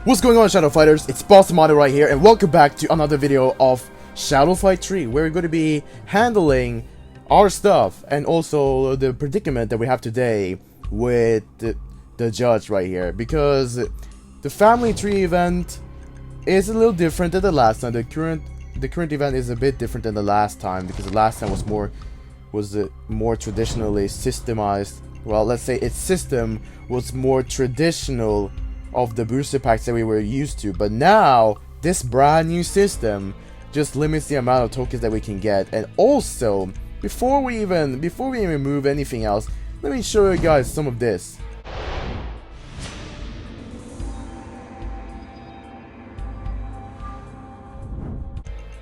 What's going on, Shadow Fighters? It's Boss Amado right here, and welcome back to another video of Shadow Fight 3, where we're going to be handling our stuff and also the predicament that we have today with the judge right here, because the Family Tree event is a little different than the last time. The current event is a bit different than the last time, because the last time was more traditionally systemized. Well, let's say its system was more traditional of the booster packs that we were used to, but now this brand new system just limits the amount of tokens that we can get. And also, before we even move anything else, let me show you guys some of this.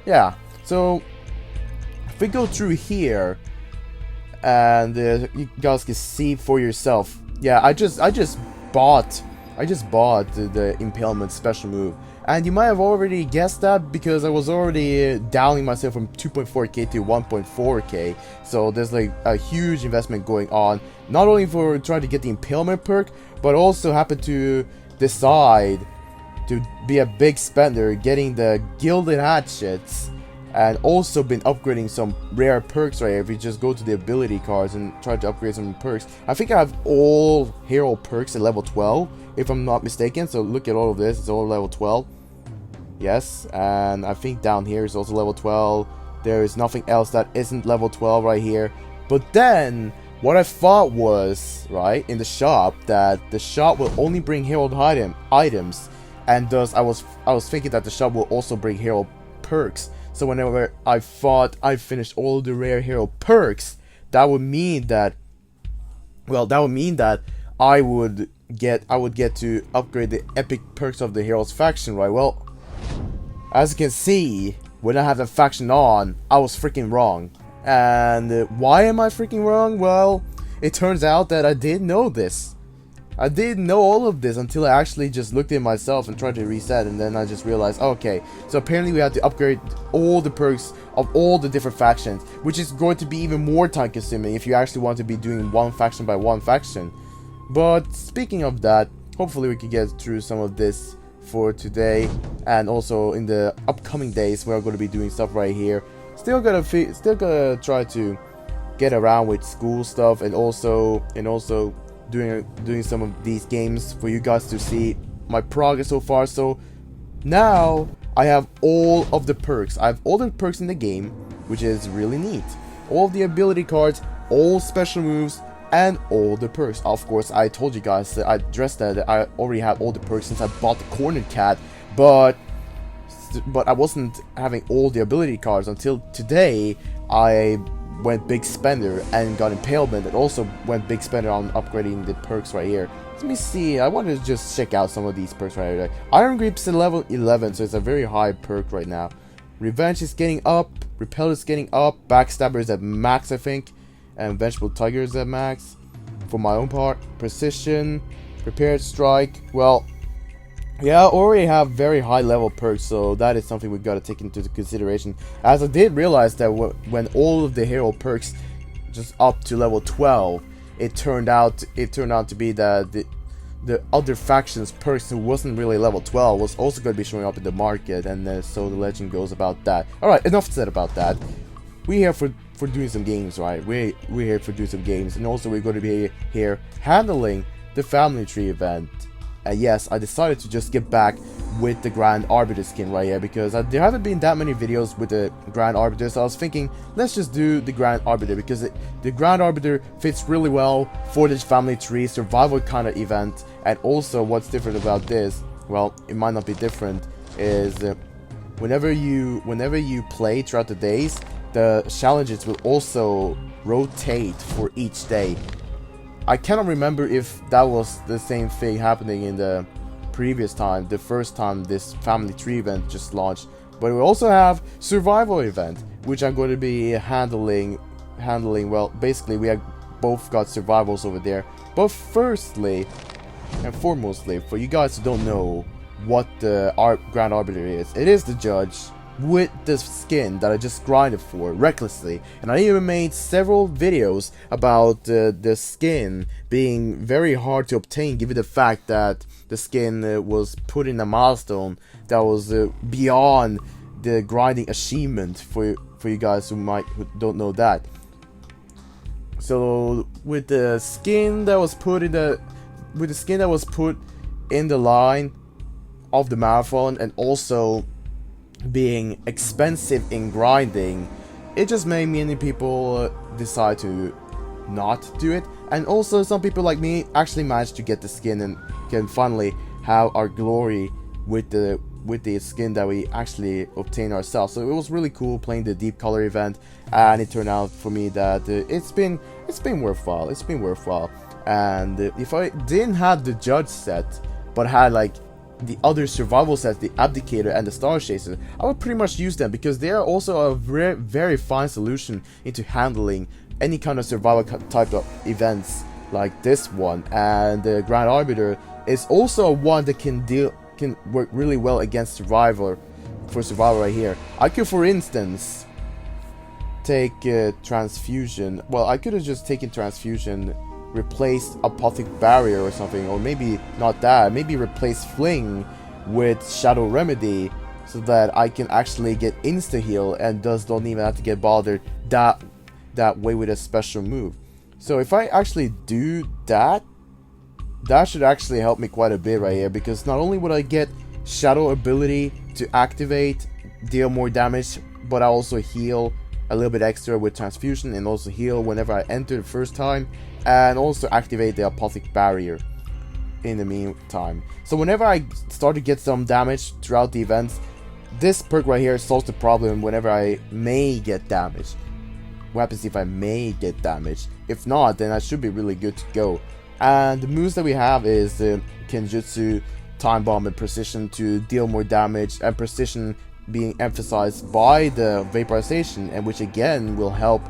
Yeah, so if we go through here and you guys can see for yourself. Yeah, I just bought the Impalement special move, and you might have already guessed that because I was already downing myself from 2.4k to 1.4k. So there's like a huge investment going on, not only for trying to get the Impalement perk, but also happen to decide to be a big spender, getting the Gilded Hatchets, and also been upgrading some rare perks right here. If you just go to the ability cards and try to upgrade some perks, I think I have all hero perks at level 12, if I'm not mistaken. So look at all of this, it's all level 12. Yes, and I think down here is also level 12. There is nothing else that isn't level 12 right here. But then, what I thought was, right, in the shop, that the shop will only bring hero items, and thus I was thinking that the shop will also bring hero perks. So whenever I thought I finished all the rare hero perks, that would mean that, well, I would get to upgrade the epic perks of the heroes faction, right? Well, as you can see, when I have the faction on, I was freaking wrong. And why am I freaking wrong? Well, it turns out that I did know this. I didn't know all of this until I actually just looked at myself and tried to reset, and then I just realized, okay, so apparently we have to upgrade all the perks of all the different factions, which is going to be even more time consuming if you actually want to be doing one faction by one faction. But speaking of that, hopefully we can get through some of this for today, and also in the upcoming days we're going to be doing stuff right here. Still gonna try to get around with school stuff, and also doing some of these games for you guys to see my progress so far. So now I have all of the perks. I have all the perks in the game, which is really neat. All of the ability cards, all special moves, and all the perks. Of course, I told you guys that I addressed that I already have all the perks since I bought the Cornered Cat, but I wasn't having all the ability cards until today. I went big spender and got Impalement, and also went big spender on upgrading the perks right here. Let me see, I want to just check out some of these perks right here. Iron Grip's at level 11, so it's a very high perk right now. Revenge is getting up, Repel is getting up, Backstabber is at max, I think, and Vengeful Tiger is at max. For my own part, Precision, Prepared Strike, well, yeah, I already have very high level perks, so that is something we've got to take into consideration. As I did realize that when all of the hero perks just up to level 12, it turned out to be that the other factions perks who wasn't really level 12 was also going to be showing up in the market, and so the legend goes about that. Alright, enough said about that. We're here for doing some games, right? We're here for doing some games, and also we're going to be here handling the Family Tree event. Yes, I decided to just get back with the Grand Arbiter skin right here, because there haven't been that many videos with the Grand Arbiter, so I was thinking, let's just do the Grand Arbiter, because the Grand Arbiter fits really well for this Family Tree survival kind of event. And also, what's different about this, well, it might not be different, is whenever you play throughout the days, the challenges will also rotate for each day. I cannot remember if that was the same thing happening in the previous time, the first time this Family Tree event just launched. But we also have Survival event, which I'm going to be handling. Well, basically we have both got survivals over there. But firstly and foremostly, for you guys who don't know what the Grand Arbiter is, it is the judge. with the skin that I just grinded for recklessly. And I even made several videos about the skin being very hard to obtain, given the fact that the skin was put in a milestone that was beyond the grinding achievement for you guys who don't know that. So with the skin that was put in the line of the marathon, and also being expensive in grinding, it just made many people decide to not do it. And also some people like me actually managed to get the skin and can finally have our glory with the skin that we actually obtained ourselves. So it was really cool playing the deep color event, and it turned out for me that it's been worthwhile. It's been worthwhile. And if I didn't have the judge set, but had like the other survival sets, the Abdicator and the Star Chaser, I would pretty much use them, because they are also a very, very fine solution into handling any kind of survival type of events like this one. And the Grand Arbiter is also one that can work really well against survival right here. I could, for instance, take transfusion. Well, I could have just taken transfusion, replaced Apothec Barrier or something, or maybe not that, maybe replace Fling with Shadow Remedy, so that I can actually get insta heal and thus don't even have to get bothered that way with a special move. So if I actually do that, that should actually help me quite a bit right here, because not only would I get Shadow ability to activate, deal more damage, but I also heal a little bit extra with transfusion, and also heal whenever I enter the first time, and also activate the Apothec Barrier in the meantime. So whenever I start to get some damage throughout the events, this perk right here solves the problem whenever I may get damage. What happens if I may get damage? If not, then I should be really good to go. And the moves that we have is Kenjutsu, Time Bomb, and Precision to deal more damage, and Precision being emphasized by the Vaporization, and which again will help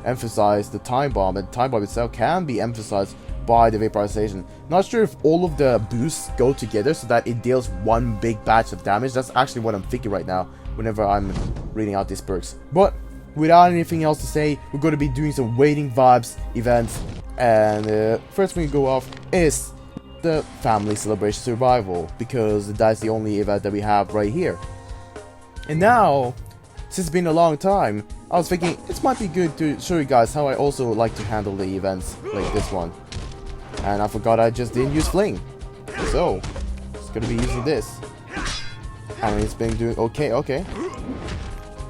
emphasize the Time Bomb, and Time Bomb itself can be emphasized by the Vaporization. Not sure if all of the boosts go together so that it deals one big batch of damage. That's actually what I'm thinking right now whenever I'm reading out these perks. But without anything else to say, we're going to be doing some Waiting Vibes events, and first thing to go off is the Family Celebration Survival, because that's the only event that we have right here. And now, since it's been a long time, I was thinking it might be good to show you guys how I also like to handle the events like this one. And I forgot I just didn't use Fling, so it's gonna be using this. And it's been doing okay.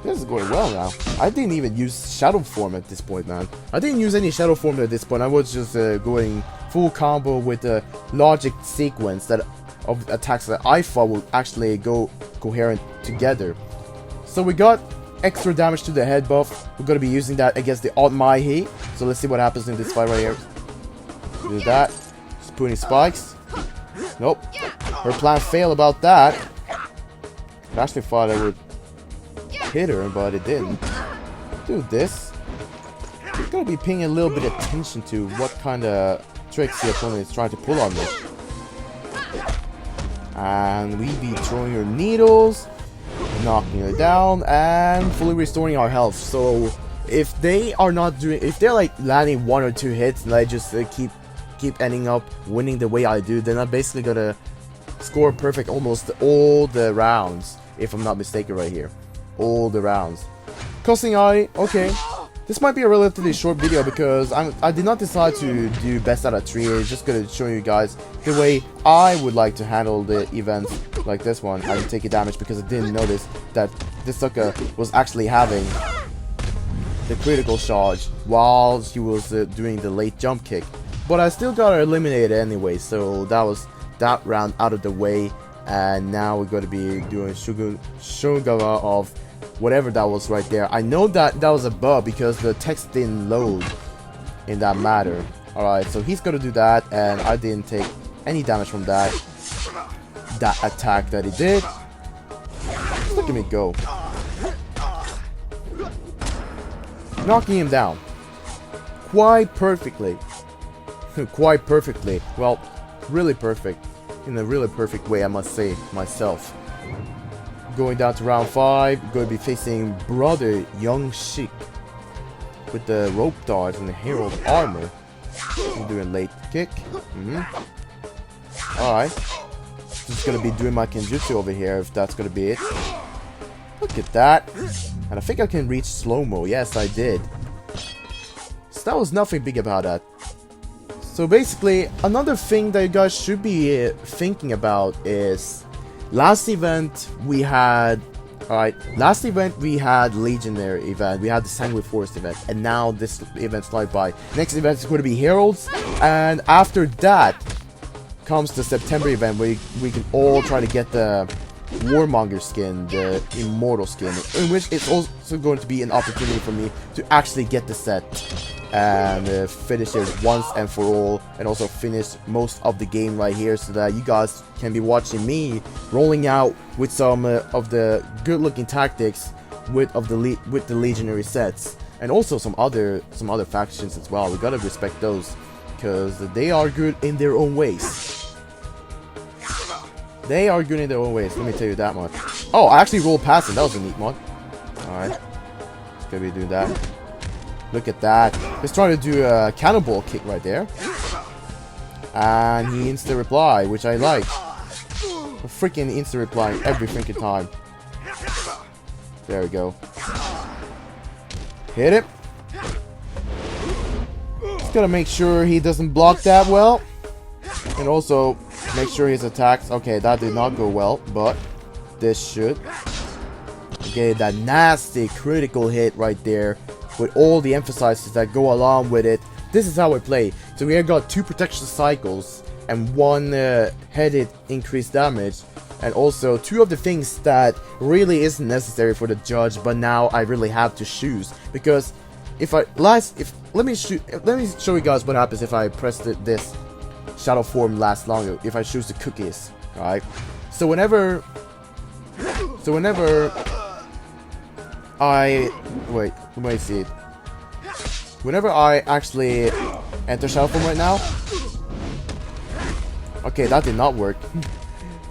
This is going well now. I didn't even use Shadow Form at this point, man. I didn't use any Shadow Form at this point. I was just going full combo with the logic sequence that of attacks that I thought would actually go coherent together. So we got extra damage to the head buff. We're going to be using that against the Odd Maihi. So let's see what happens in this fight right here. Do that. Just putting spikes. Nope. Her plan failed about that. I actually thought I would hit her, but it didn't. Do this. You're going to be paying a little bit of attention to what kind of tricks the opponent is trying to pull on me. And we be throwing her needles, knocking her down, and fully restoring our health. So if they are not doing, if they're like landing 1 or 2 hits and I just keep ending up winning the way I do, then I'm basically gonna score perfect almost all the rounds, if I'm not mistaken right here. All the rounds. Costing Eye, okay. This might be a relatively short video because I did not decide to do best out of 3. It's just gonna show you guys the way I would like to handle the events like this one. I didn't take a damage because I didn't notice that this sucker was actually having the critical charge while she was doing the late jump kick. But I still got her eliminated anyway, so that was that round out of the way. And now we're going to be doing Shogawa of whatever that was right there. I know that that was a bug because the text didn't load in that matter. Alright, so he's going to do that, and I didn't take any damage from that attack that he did. Look at me go. Knocking him down. Quite perfectly. Quite perfectly. Well, really perfect. In a really perfect way, I must say myself. going down to round 5. We're going to be facing Brother Young Sheik with the rope dodge and the herald armor. I'm doing late kick. Alright. Just gonna be doing my Kenjutsu over here if that's gonna be it. Look at that. And I think I can reach slow-mo. Yes, I did. So that was nothing big about that. So basically, another thing that you guys should be thinking about is last event we had Legionary event, we had the Sanguine Forest event, and now this event started by. Next event is going to be Heralds, and after that comes the September event where we can all try to get the Warmonger skin, the Immortal skin, in which it's also going to be an opportunity for me to actually get the set and finish it once and for all, and also finish most of the game right here so that you guys can be watching me rolling out with some of the good looking tactics with the Legionary sets, and also some other factions as well. We gotta respect those because they are good in their own ways. They are good in their own ways, let me tell you that much. Oh, I actually rolled past it. That was a neat one. Alright. It's gonna be doing that. Look at that. He's trying to do a cannonball kick right there. And he instant reply, which I like. A freaking instant reply every freaking time. There we go. Hit it. Just gotta make sure he doesn't block that well. And also make sure his attacks. Okay, that did not go well, but this should. Okay, that nasty critical hit right there with all the emphasizes that go along with it. This is how I play. So we have got 2 protection cycles and 1 headed increased damage, and also 2 of the things that really isn't necessary for the judge, but now I really have to choose, because let me show you guys what happens if I press this shadow form lasts longer if I choose the cookies. Alright, so whenever I wait, let me see it. Whenever I actually enter shadow form right now. Okay, that did not work.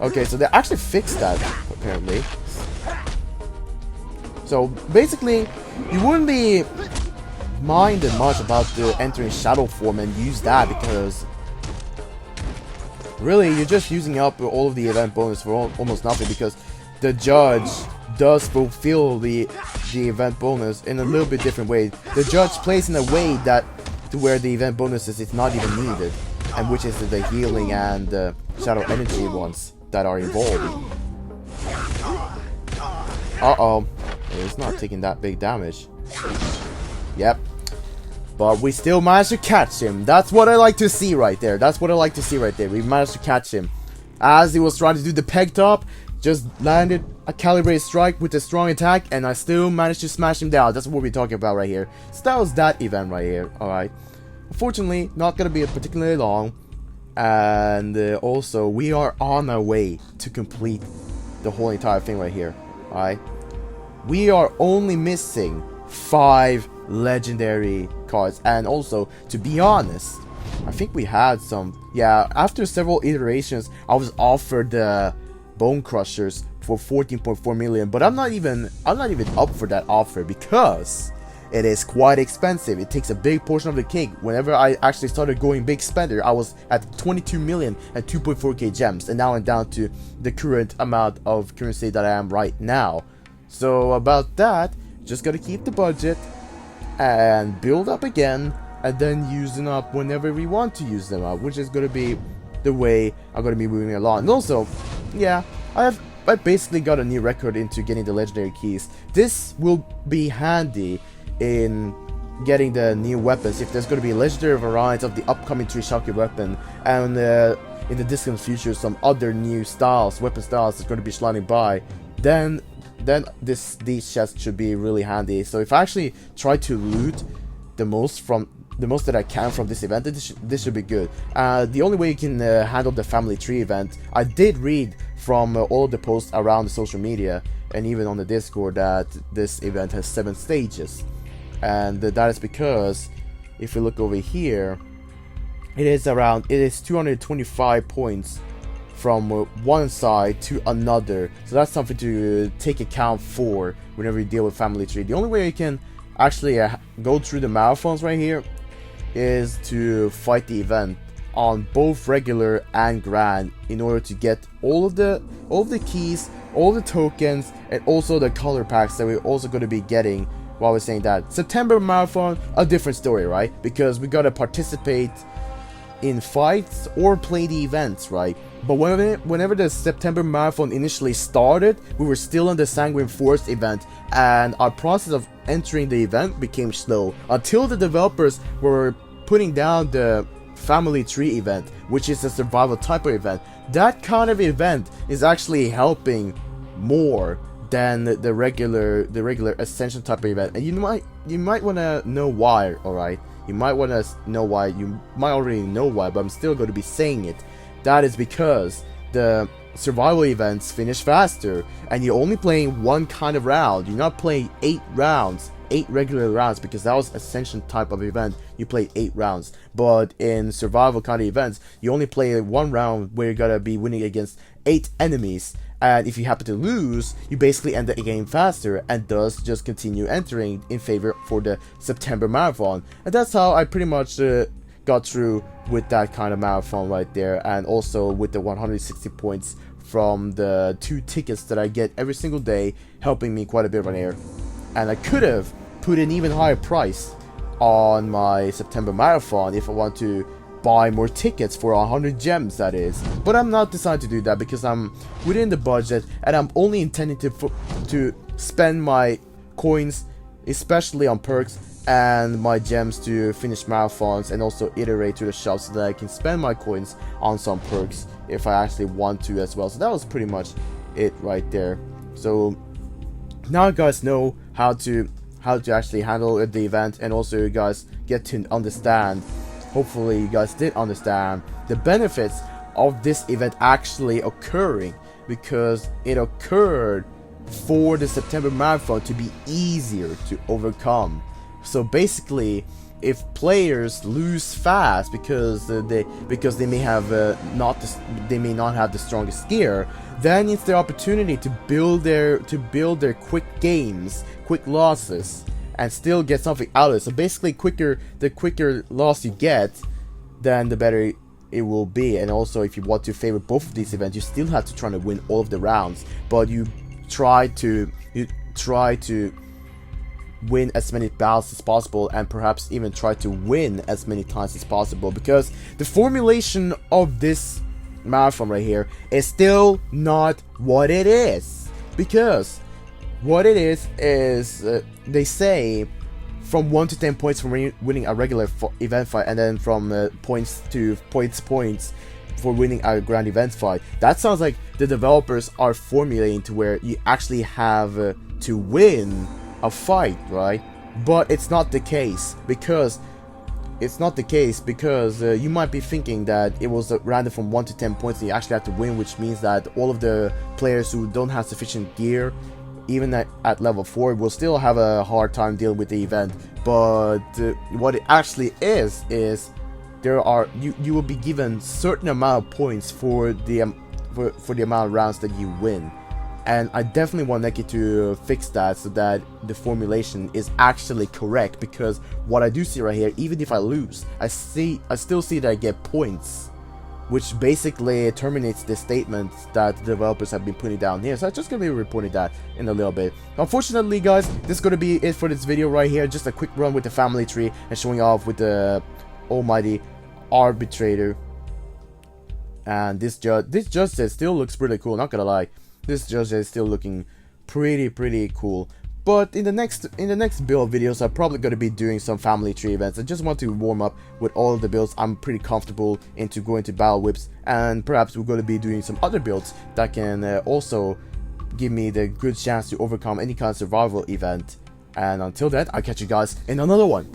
Okay, so they actually fixed that apparently. So basically, you wouldn't be minded much about the entering shadow form and use that, because really you're just using up all of the event bonus for almost nothing, because the judge does fulfill the event bonus in a little bit different way. The judge plays in a way that to where the event bonuses is not even needed, and which is the healing and the shadow energy ones that are involved. Uh-oh. It's not taking that big damage. Yep. But we still managed to catch him. That's what I like to see right there. That's what I like to see right there. We managed to catch him. As he was trying to do the peg top, just landed a calibrated strike with a strong attack, and I still managed to smash him down. That's what we're talking about right here. So that was that event right here. Alright. Unfortunately, not gonna be particularly long. And also, we are on our way to complete the whole entire thing right here. Alright. We are only missing 5 legendary cards, and also, to be honest, I think we had some. Yeah, after several iterations, I was offered the Bone Crushers for 14.4 million, but I'm not even up for that offer because it is quite expensive. It takes a big portion of the cake. Whenever I actually started going big spender, I was at 22 million and 2.4k gems, and now I'm down to the current amount of currency that I am right now. So about that, just gotta keep the budget and build up again, and then use them up whenever we want to use them up, which is going to be the way I'm going to be moving along. And also, yeah, I basically got a new record into getting the legendary keys. This will be handy in getting the new weapons if there's going to be legendary variants of the upcoming Trishoku weapon, and in the distant future some other new styles, weapon styles that's going to be sliding by. Then these chests should be really handy. So if I actually try to loot the most that I can from this event, this should be good. The only way you can handle the family tree event, I did read from all of the posts around the social media and even on the Discord that this event has 7 stages, and that is because if we look over here, it is 225 points from one side to another. So that's something to take account for whenever you deal with family tree. The only way you can actually go through the marathons right here is to fight the event on both regular and grand in order to get all of the keys, all the tokens, and also the color packs that we're also going to be getting while we're saying that. September marathon, a different story, right? Because we got to participate in fights or play the events, right? But whenever the September marathon initially started, we were still on the Sanguine Forest event, and our process of entering the event became slow until the developers were putting down the family tree event, which is a survival type of event. That kind of event is actually helping more than the regular ascension type of event, and you might want to know why. All right, you might want to know why. You might already know why, but I'm still going to be saying it. That is because the survival events finish faster, and you're only playing one kind of round. You're not playing 8 rounds, 8 regular rounds, because that was ascension type of event. You played 8 rounds, but in survival kind of events, you only play 1 round where you gotta be winning against 8 enemies. And if you happen to lose, you basically end the game faster, and thus just continue entering in favor for the September marathon. And that's how I pretty much got through with that kind of marathon right there, and also with the 160 points from the 2 tickets that I get every single day, helping me quite a bit right here. And I could have put an even higher price on my September marathon if I want to buy more tickets for 100 gems, that is. But I'm not decided to do that because I'm within the budget, and I'm only intending to spend my coins, especially on perks, and my gems to finish marathons, and also iterate to the shop so that I can spend my coins on some perks if I actually want to as well. So that was pretty much it right there. So now you guys know how to actually handle the event, and also you guys get to understand, hopefully you guys did understand the benefits of this event actually occurring, because it occurred for the September marathon to be easier to overcome. So basically, if players lose fast because they may have not have the strongest gear, then it's their opportunity to build their quick games, quick losses, and still get something out of it. So basically, the quicker loss you get, then the better it will be. And also, if you want to favor both of these events, you still have to try to win all of the rounds, but you try to win as many battles as possible, and perhaps even try to win as many times as possible, because the formulation of this marathon right here is still not what it is. Because what it is they say from 1 to 10 points for winning a regular event fight, and then from points to points for winning a grand event fight. That sounds like the developers are formulating to where you actually have to win a fight, right? But it's not the case, because you might be thinking that it was random from 1 to 10 points and you actually have to win, which means that all of the players who don't have sufficient gear, even at level 4, will still have a hard time dealing with the event. But what it actually is you will be given certain amount of points for the amount of rounds that you win. And I definitely want Neki to fix that so that the formulation is actually correct, because what I do see right here, even if I lose, I still see that I get points, which basically terminates the statement that the developers have been putting down here. So I'm just going to be reporting that in a little bit. Unfortunately, guys, this is going to be it for this video right here. Just a quick run with the family tree and showing off with the almighty arbitrator. And this judge still looks really cool, not gonna lie. This judge is still looking pretty cool. But in the next build videos, I'm probably going to be doing some family tree events. I just want to warm up with all of the builds I'm pretty comfortable into going to battle whips, and perhaps we're going to be doing some other builds that can also give me the good chance to overcome any kind of survival event. And until then, I'll catch you guys in another one.